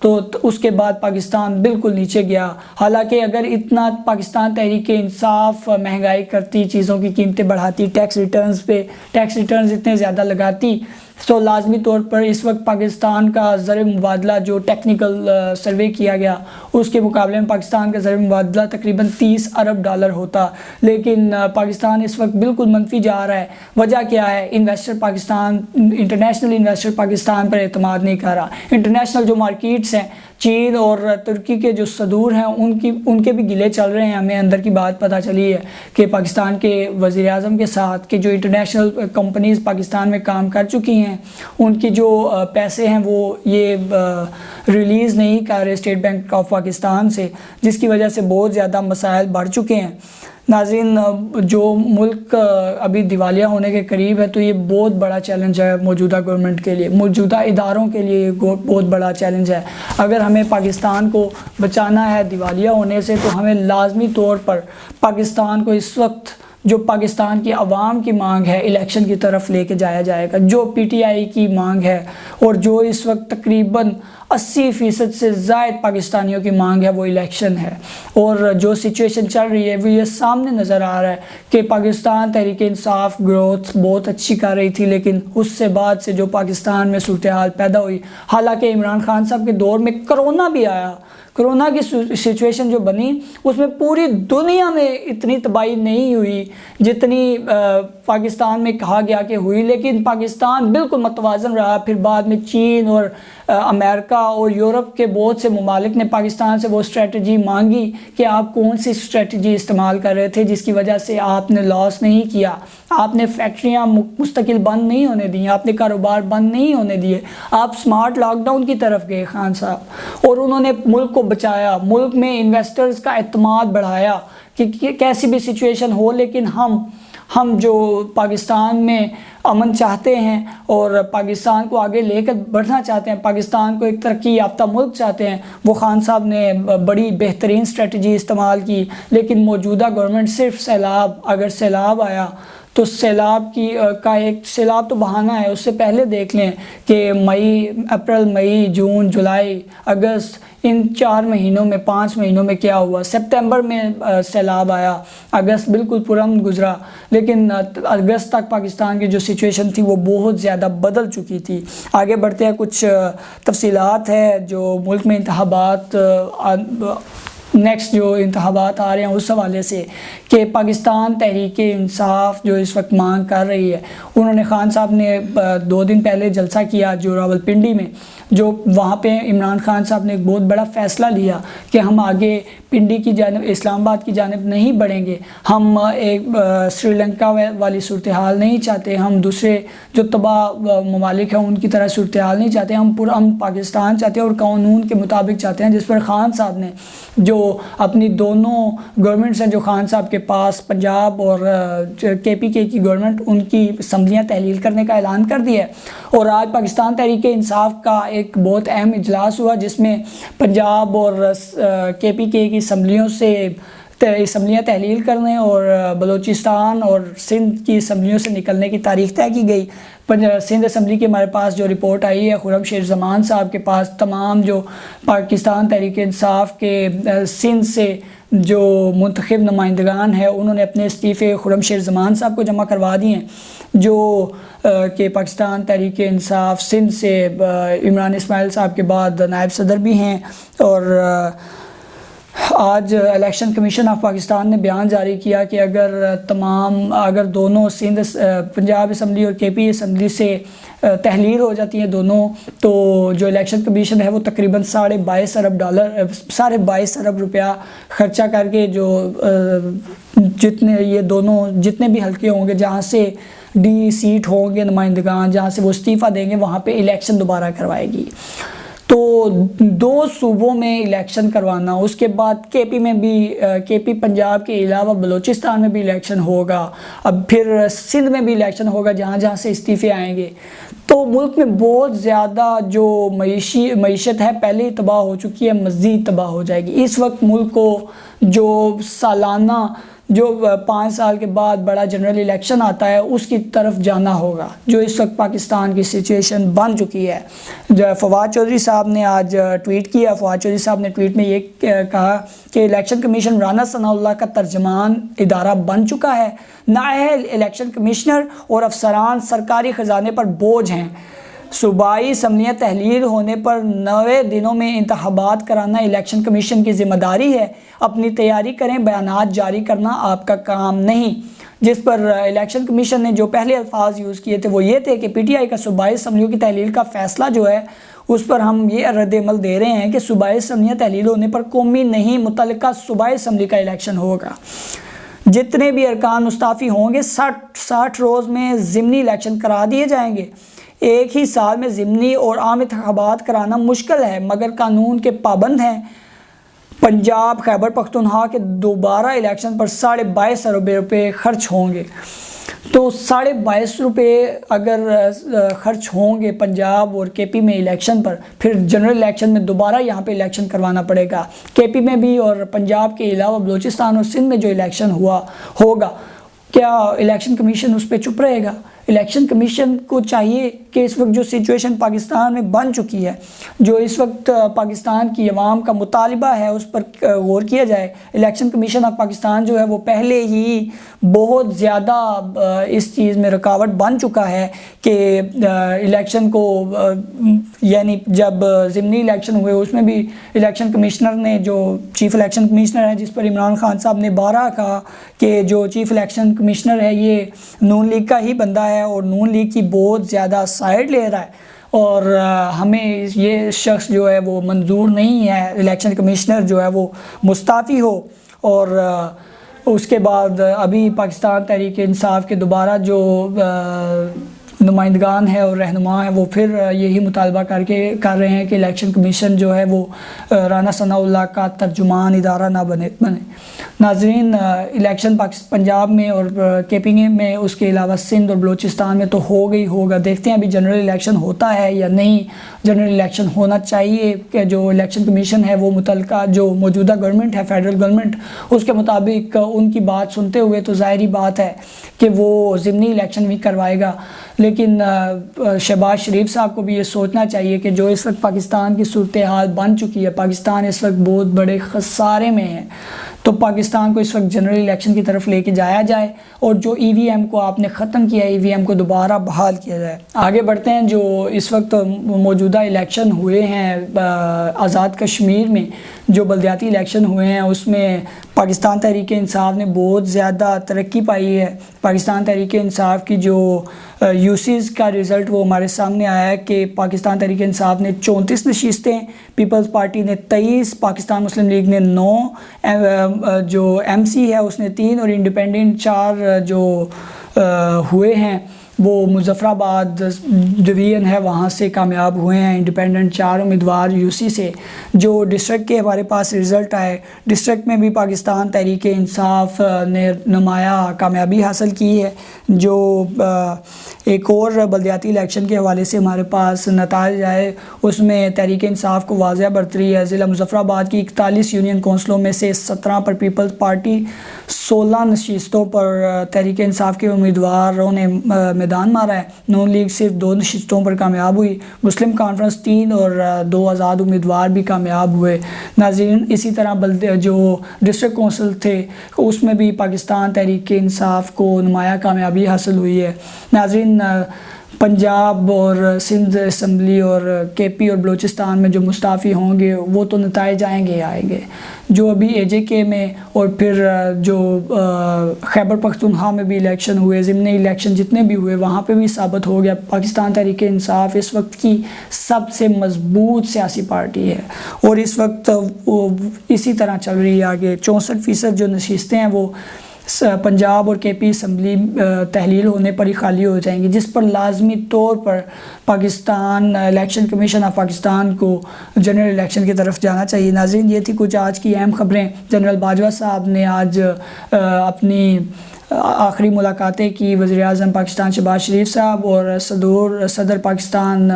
تو اس کے بعد پاکستان بالکل نیچے گیا۔ حالانکہ اگر اتنا پاکستان تحریک انصاف مہنگائی کرتی، چیزوں کی قیمتیں بڑھاتی، ٹیکس ریٹرنز اتنے زیادہ لگاتی، تو لازمی طور پر اس وقت پاکستان کا زر مبادلہ جو ٹیکنیکل سروے کیا گیا اس کے مقابلے میں پاکستان کا زر مبادلہ تقریباً 30 ارب ڈالر ہوتا، لیکن پاکستان اس وقت بالکل منفی جا رہا ہے۔ وجہ کیا ہے؟ انٹرنیشنل انویسٹر پاکستان پر اعتماد نہیں کر رہا۔ انٹرنیشنل جو مارکیٹس ہیں، چین اور ترکی کے جو صدور ہیں ان کے بھی گلے چل رہے ہیں۔ ہمیں اندر کی بات پتہ چلی ہے کہ پاکستان کے وزیر اعظم کے ساتھ کہ جو انٹرنیشنل کمپنیز پاکستان میں کام کر چکی ہیں ان کی جو پیسے ہیں وہ یہ ریلیز نہیں کر رہے اسٹیٹ بینک آف پاکستان سے، جس کی وجہ سے بہت زیادہ مسائل بڑھ چکے ہیں۔ ناظرین، جو ملک ابھی دیوالیہ ہونے کے قریب ہے تو یہ بہت بڑا چیلنج ہے موجودہ گورنمنٹ کے لیے، موجودہ اداروں کے لیے یہ بہت بڑا چیلنج ہے۔ اگر ہمیں پاکستان کو بچانا ہے دیوالیہ ہونے سے تو ہمیں لازمی طور پر پاکستان کو اس وقت جو پاکستان کی عوام کی مانگ ہے الیکشن کی طرف لے کے جایا جائے گا، جو پی ٹی آئی کی مانگ ہے اور جو اس وقت تقریباً 80% سے زائد پاکستانیوں کی مانگ ہے وہ الیکشن ہے۔ اور جو سچویشن چل رہی ہے وہ یہ سامنے نظر آ رہا ہے کہ پاکستان تحریک انصاف گروتھ بہت اچھی کر رہی تھی، لیکن اس سے بعد سے جو پاکستان میں صورتحال پیدا ہوئی، حالانکہ عمران خان صاحب کے دور میں کرونا بھی آیا، کرونا کی سچویشن جو بنی اس میں پوری دنیا میں اتنی تباہی نہیں ہوئی جتنی پاکستان میں کہا گیا کہ ہوئی، لیکن پاکستان بالکل متوازن رہا۔ پھر بعد میں چین اور امریکہ اور یورپ کے بہت سے ممالک نے پاکستان سے وہ اسٹریٹجی مانگی کہ آپ کون سی اسٹریٹجی استعمال کر رہے تھے جس کی وجہ سے آپ نے لاس نہیں کیا، آپ نے فیکٹریاں مستقل بند نہیں ہونے دی، آپ نے کاروبار بند نہیں ہونے دیے، آپ سمارٹ لاک ڈاؤن کی طرف گئے خان صاحب، اور انہوں نے ملک کو بچایا، ملک میں انویسٹرز کا اعتماد بڑھایا کہ کیسی بھی سچویشن ہو لیکن ہم جو پاکستان میں امن چاہتے ہیں اور پاکستان کو آگے لے کر بڑھنا چاہتے ہیں، پاکستان کو ایک ترقی یافتہ ملک چاہتے ہیں، وہ خان صاحب نے بڑی بہترین اسٹریٹجی استعمال کی۔ لیکن موجودہ گورنمنٹ صرف اگر سیلاب آیا تو سیلاب تو بہانہ ہے، اس سے پہلے دیکھ لیں کہ اپریل مئی جون جولائی اگست ان 4 مہینوں میں 5 مہینوں میں کیا ہوا۔ سپتمبر میں سیلاب آیا، اگست بالکل پرامن گزرا، لیکن اگست تک پاکستان کی جو سچویشن تھی وہ بہت زیادہ بدل چکی تھی۔ آگے بڑھتے ہیں، کچھ تفصیلات ہے جو ملک میں انتخابات نیکسٹ جو انتخابات آ رہے ہیں اس حوالے سے کہ پاکستان تحریک انصاف جو اس وقت مانگ کر رہی ہے، انہوں نے خان صاحب نے 2 دن پہلے جلسہ کیا جو راولپنڈی میں، جو وہاں پہ عمران خان صاحب نے ایک بہت بڑا فیصلہ لیا کہ ہم آگے پنڈی کی جانب، اسلام آباد کی جانب نہیں بڑھیں گے، ہم ایک سری لنکا والی صورتحال نہیں چاہتے، ہم دوسرے جو تباہ ممالک ہیں ان کی طرح صورتحال نہیں چاہتے، ہم پاکستان چاہتے ہیں اور قانون کے مطابق چاہتے ہیں، جس پر خان صاحب نے جو اپنی دونوں گورنمنٹس ہیں جو خان صاحب کے پاس، پنجاب اور کے پی کے کی گورنمنٹ، ان کی اسمبلیاں تحلیل کرنے کا اعلان کر دیا ہے۔ اور آج پاکستان تحریک انصاف کا ایک بہت اہم اجلاس ہوا جس میں پنجاب اور کے پی کے کی اسمبلیاں تحلیل کرنے اور بلوچستان اور سندھ کی اسمبلیوں سے نکلنے کی تاریخ طے کی گئی۔ سندھ اسمبلی کی ہمارے پاس جو رپورٹ آئی ہے، خرم شیر زمان صاحب کے پاس تمام جو پاکستان تحریک انصاف کے سندھ سے جو منتخب نمائندگان ہیں انہوں نے اپنے استعفے خرم شیر زمان صاحب کو جمع کروا دیے ہیں، جو کہ پاکستان تحریک انصاف سندھ سے عمران اسماعیل صاحب کے بعد نائب صدر بھی ہیں۔ اور آج الیکشن کمیشن آف پاکستان نے بیان جاری کیا کہ اگر دونوں سندھ پنجاب اسمبلی اور کے پی اسمبلی سے تحلیل ہو جاتی ہیں دونوں، تو جو الیکشن کمیشن ہے وہ تقریباً $22.5 ارب روپیہ خرچہ کر کے جو جتنے بھی حلقے ہوں گے جہاں سے ڈی سیٹ ہوں گے نمائندگان، جہاں سے وہ استعفیٰ دیں گے وہاں پہ الیکشن دوبارہ کروائے گی۔ تو 2 صوبوں میں الیکشن کروانا، اس کے بعد کے پی پنجاب کے علاوہ بلوچستان میں بھی الیکشن ہوگا، اب پھر سندھ میں بھی الیکشن ہوگا جہاں سے استعفے آئیں گے۔ تو ملک میں بہت زیادہ جو معیشت ہے پہلے ہی تباہ ہو چکی ہے، مزید تباہ ہو جائے گی۔ اس وقت ملک کو جو سالانہ جو 5 سال کے بعد بڑا جنرل الیکشن آتا ہے اس کی طرف جانا ہوگا، جو اس وقت پاکستان کی سچویشن بن چکی ہے۔ جو فواد چودھری صاحب نے آج ٹویٹ کیا، فواد چودھری صاحب نے ٹویٹ میں یہ کہا کہ الیکشن کمیشن رانا ثناء اللہ کا ترجمان ادارہ بن چکا ہے، نااہل الیکشن کمشنر اور افسران سرکاری خزانے پر بوجھ ہیں، صوبائی اسمبلیاں تحلیل ہونے پر 90 دنوں میں انتخابات کرانا الیکشن کمیشن کی ذمہ داری ہے، اپنی تیاری کریں، بیانات جاری کرنا آپ کا کام نہیں۔ جس پر الیکشن کمیشن نے جو پہلے الفاظ یوز کیے تھے وہ یہ تھے کہ پی ٹی آئی کا صوبائی اسمبلیوں کی تحلیل کا فیصلہ جو ہے اس پر ہم یہ رد عمل دے رہے ہیں کہ صوبائی اسمبلیاں تحلیل ہونے پر قومی نہیں متعلقہ صوبائی اسمبلی کا الیکشن ہوگا۔ جتنے بھی ارکان مستعفی ہوں گے 60 روز میں ضمنی الیکشن کرا دیے جائیں گے۔ ایک ہی سال میں ضمنی اور عام انتخابات کرانا مشکل ہے مگر قانون کے پابند ہیں۔ پنجاب خیبر پختونخوا کے دوبارہ الیکشن پر 22.5 ارب روپے خرچ ہوں گے، تو 22.5 روپے اگر خرچ ہوں گے پنجاب اور کے پی میں الیکشن پر، پھر جنرل الیکشن میں دوبارہ یہاں پہ الیکشن کروانا پڑے گا۔ کے پی میں بھی اور پنجاب کے علاوہ بلوچستان اور سندھ میں جو الیکشن ہوگا، کیا الیکشن کمیشن اس پہ چپ رہے گا؟ الیکشن کمیشن کو چاہیے کہ اس وقت جو سچویشن پاکستان میں بن چکی ہے، جو اس وقت پاکستان کی عوام کا مطالبہ ہے، اس پر غور کیا جائے۔ الیکشن کمیشن آف پاکستان جو ہے وہ پہلے ہی بہت زیادہ اس چیز میں رکاوٹ بن چکا ہے کہ الیکشن کو، یعنی جب ضمنی الیکشن ہوئے اس میں بھی الیکشن کمشنر نے، جو چیف الیکشن کمشنر ہے جس پر عمران خان صاحب نے بارہا کہا کہ جو چیف الیکشن کمشنر ہے یہ نون لیگ کا ہی بندہ ہے اور نون لیگ کی بہت زیادہ سائیڈ لے رہا ہے، اور ہمیں یہ شخص جو ہے وہ منظور نہیں ہے الیکشن کمشنر جو ہے وہ مستعفی ہو۔ اور اس کے بعد ابھی پاکستان تحریک انصاف کے دوبارہ جو نمائندگان ہیں اور رہنما ہیں وہ پھر یہی مطالبہ کر رہے ہیں کہ الیکشن کمیشن جو ہے وہ رانا ثناء اللہ کا ترجمان ادارہ نہ بنے۔ ناظرین، الیکشن پنجاب میں اور کے پی میں، اس کے علاوہ سندھ اور بلوچستان میں تو ہوگا، دیکھتے ہیں ابھی جنرل الیکشن ہوتا ہے یا نہیں۔ جنرل الیکشن ہونا چاہیے کہ جو الیکشن کمیشن ہے وہ متعلقہ جو موجودہ گورنمنٹ ہے، فیڈرل گورنمنٹ، اس کے مطابق ان کی بات سنتے ہوئے تو ظاہری بات ہے کہ وہ ضمنی الیکشن بھی کروائے گا۔ لیکن شہباز شریف صاحب کو بھی یہ سوچنا چاہیے کہ جو اس وقت پاکستان کی صورتحال بن چکی ہے، پاکستان اس وقت بہت بڑے خسارے میں ہے، تو پاکستان کو اس وقت جنرل الیکشن کی طرف لے کے جایا جائے اور جو ای وی ایم کو آپ نے ختم کیا، ای وی ایم کو دوبارہ بحال کیا جائے۔ آگے بڑھتے ہیں۔ جو اس وقت موجودہ الیکشن ہوئے ہیں آزاد کشمیر میں، جو بلدیاتی الیکشن ہوئے ہیں، اس میں پاکستان تحریک انصاف نے بہت زیادہ ترقی پائی ہے۔ پاکستان تحریک انصاف کی جو یو سیز کا رزلٹ وہ ہمارے سامنے آیا ہے کہ پاکستان تحریک انصاف نے 34 نشستیں، پیپلز پارٹی نے 23، پاکستان مسلم لیگ نے 9، جو ایم سی ہے اس نے 3 اور انڈیپینڈنٹ 4 جو ہوئے ہیں وہ مظفر آباد ڈویژن ہے وہاں سے کامیاب ہوئے ہیں انڈیپینڈنٹ 4 امیدوار یو سی سے۔ جو ڈسٹرکٹ کے ہمارے پاس رزلٹ آئے، ڈسٹرکٹ میں بھی پاکستان تحریک انصاف نے نمایاں کامیابی حاصل کی ہے۔ جو ایک اور بلدیاتی الیکشن کے حوالے سے ہمارے پاس نتائج آئے، اس میں تحریک انصاف کو واضح برتری ہے۔ ضلع مظفر آباد کی 41 یونین کونسلوں میں سے 17 پر پیپلز پارٹی، 16 نشستوں پر تحریک انصاف کے امیدواروں نے میدان مارا ہے۔ نون لیگ صرف 2 نشستوں پر کامیاب ہوئی، مسلم کانفرنس 3 اور 2 آزاد امیدوار بھی کامیاب ہوئے۔ ناظرین، اسی طرح جو ڈسٹرکٹ کونسل تھے اس میں بھی پاکستان تحریک انصاف کو نمایاں کامیابی حاصل ہوئی ہے۔ ناظرین، پنجاب اور سندھ اسمبلی اور کے پی اور بلوچستان میں جو مستعفی ہوں گے وہ تو نتائج آئیں گے۔ جو ابھی اے جے کے میں اور پھر جو خیبر پختونخوا میں بھی الیکشن ہوئے، ضمنی الیکشن جتنے بھی ہوئے، وہاں پہ بھی ثابت ہو گیا پاکستان تحریک انصاف اس وقت کی سب سے مضبوط سیاسی پارٹی ہے اور اس وقت اسی طرح چل رہی ہے آگے۔ 64% جو نشستیں ہیں وہ پنجاب اور کے پی اسمبلی تحلیل ہونے پر ہی خالی ہو جائیں گی، جس پر لازمی طور پر Pakistan election commission of Pakistan کو جنرل الیکشن کی طرف جانا چاہیے۔ ناظرین، یہ تھی کچھ آج کی اہم خبریں۔ جنرل باجوہ صاحب نے آج اپنی آخری ملاقاتیں کی وزیر اعظم پاکستان شہباز شریف صاحب اور صدر پاکستان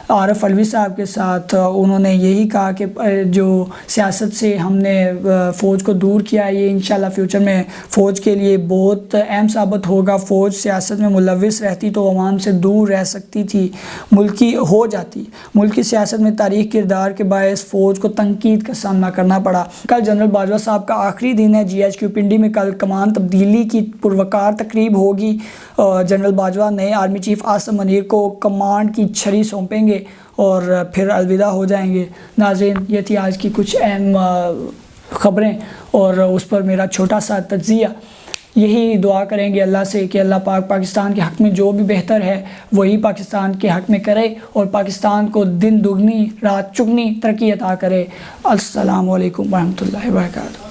عارف علوی صاحب کے ساتھ، انہوں نے یہی کہا کہ جو سیاست سے ہم نے فوج کو دور کیا ہے، یہ انشاءاللہ فیوچر میں فوج کے لیے بہت اہم ثابت ہوگا۔ فوج سیاست میں ملوث رہتی تو عوام سے دور رہ سکتی تھی، ملکی ہو جاتی۔ ملکی سیاست میں تاریخ کردار کے باعث فوج کو تنقید کا سامنا کرنا پڑا۔ کل جنرل باجوہ صاحب کا آخری دن ہے GHQ پنڈی میں۔ کل کمان تبدیلی کی پروقار تقریب ہوگی۔ جنرل باجوہ نئے آرمی چیف عاصم منیر کو کمانڈ کی چھڑی سونپیں گے اور پھر الوداع ہو جائیں گے۔ ناظرین، یہ تھی آج کی کچھ اہم خبریں اور اس پر میرا چھوٹا سا تجزیہ۔ یہی دعا کریں گے اللہ سے کہ اللہ پاک پاکستان کے حق میں جو بھی بہتر ہے وہی پاکستان کے حق میں کرے اور پاکستان کو دن دگنی رات چگنی ترقی عطا کرے۔ السلام علیکم ورحمۃ اللہ وبرکاتہ۔